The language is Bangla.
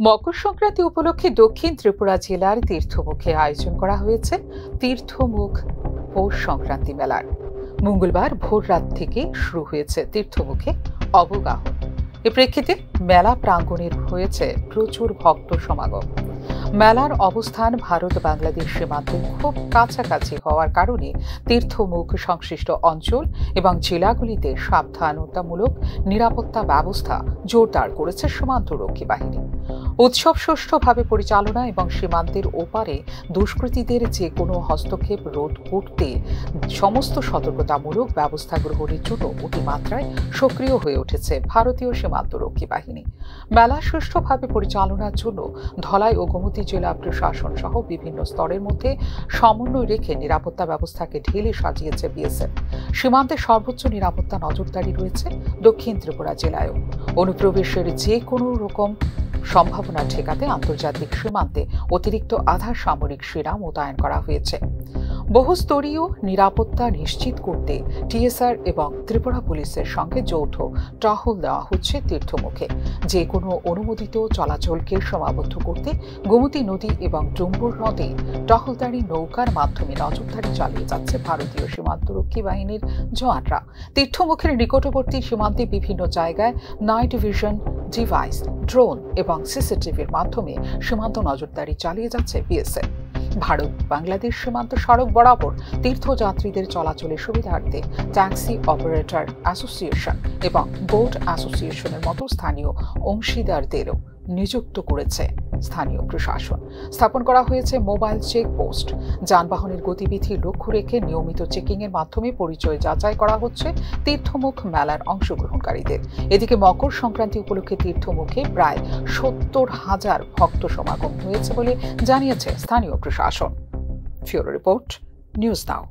মকর সংক্রান্তি উপলক্ষে দক্ষিণ ত্রিপুরা জেলার তীর্থমুখে আয়োজন করা হয়েছে তীর্থমুখ পৌষ সংক্রান্তি মেলার। মঙ্গলবার ভোর রাত থেকে শুরু হয়েছে তীর্থমুখে অবগাহন। এ প্রেক্ষিতে মেলা প্রাঙ্গণে হয়েছে প্রচুর ভক্ত সমাগম। মেলার অবস্থান ভারত বাংলাদেশ সীমান্তের খুব কাছাকাছি হওয়ার কারণে তীর্থমুখ সংশ্লিষ্ট অঞ্চল এবং জেলাগুলিতে সাবধানতামূলক নিরাপত্তা ব্যবস্থা জোরদার করেছে সীমান্তরক্ষী বাহিনী। উৎসব সুষ্ঠুভাবে পরিচালনা এবং সীমান্তের ওপারে দুষ্কৃতীদের যে কোনো হস্তক্ষেপ রোধ করতে সমস্ত সতর্কতামূলক ব্যবস্থা গ্রহণের জন্য অতিমাত্রায় সক্রিয় হয়ে উঠেছে ভারতীয় সীমান্তরক্ষী বাহিনী। মেলা সুষ্ঠুভাবে পরিচালনার জন্য ধলাই ও গোমতী জেলা প্রশাসন সহ বিভিন্ন স্তরের মধ্যে সমন্বয় রেখে নিরাপত্তা ব্যবস্থাকে ঢেলে সাজিয়েছে বিএসএফ। সীমান্তে সর্বোচ্চ নিরাপত্তা নজরদারি রয়েছে দক্ষিণ ত্রিপুরা জেলায়ও। অনুপ্রবেশের যে কোনো রকম সম্ভাবনা ঠেকাতে আন্তর্জাতিক সীমান্তে অতিরিক্ত আধা সামরিক সেনা মোতায়েন করা হয়েছে। বহুস্তরীয় নিরাপত্তা নিশ্চিত করতে টিএসআর এবং ত্রিপুরা পুলিশের সঙ্গে যৌথ টহল দেওয়া হচ্ছে তীর্থমুখে। যে কোনো অনুমোদিত চলাচলকে সীমাবদ্ধ করতে গোমতী নদী এবং ডুম্বুর নদে টহলদারি নৌকার মাধ্যমে নজরদারি চালিয়ে যাচ্ছে ভারতীয় সীমান্তরক্ষী বাহিনীর জওয়ানরা। তীর্থমুখের নিকটবর্তী সীমান্তে বিভিন্ন জায়গায় নাইট ভিশন ডিভাইস, ড্রোন এবং সিসিটিভির মাধ্যমে সীমান্ত নজরদারি চালিয়ে যাচ্ছে বিএসএফ। ভারত বাংলাদেশ সীমান্ত সড়ক বরাবর তীর্থযাত্রীদের চলাচলের সুবিধার্থে ট্যাক্সি অপারেটর অ্যাসোসিয়েশন এবং বোট অ্যাসোসিয়েশনের মতো স্থানীয় অংশীদারদেরও নিযুক্ত করেছে স্থানীয় প্রশাসন। স্থাপন করা হয়েছে মোবাইল চেকপোস্ট। যানবাহনের গতিবিধি লক্ষ্য রেখে নিয়মিত চেকিংয়ের মাধ্যমে পরিচয় যাচাই করা হচ্ছে তীর্থমুখ মেলার অংশগ্রহণকারীদের। এদিকে মকর সংক্রান্তি উপলক্ষে তীর্থমুখে প্রায় ৭০,০০০ ভক্ত সমাগম হয়েছে বলে জানিয়েছে স্থানীয় প্রশাসন। ফিউরো রিপোর্ট, নিউজ নাও।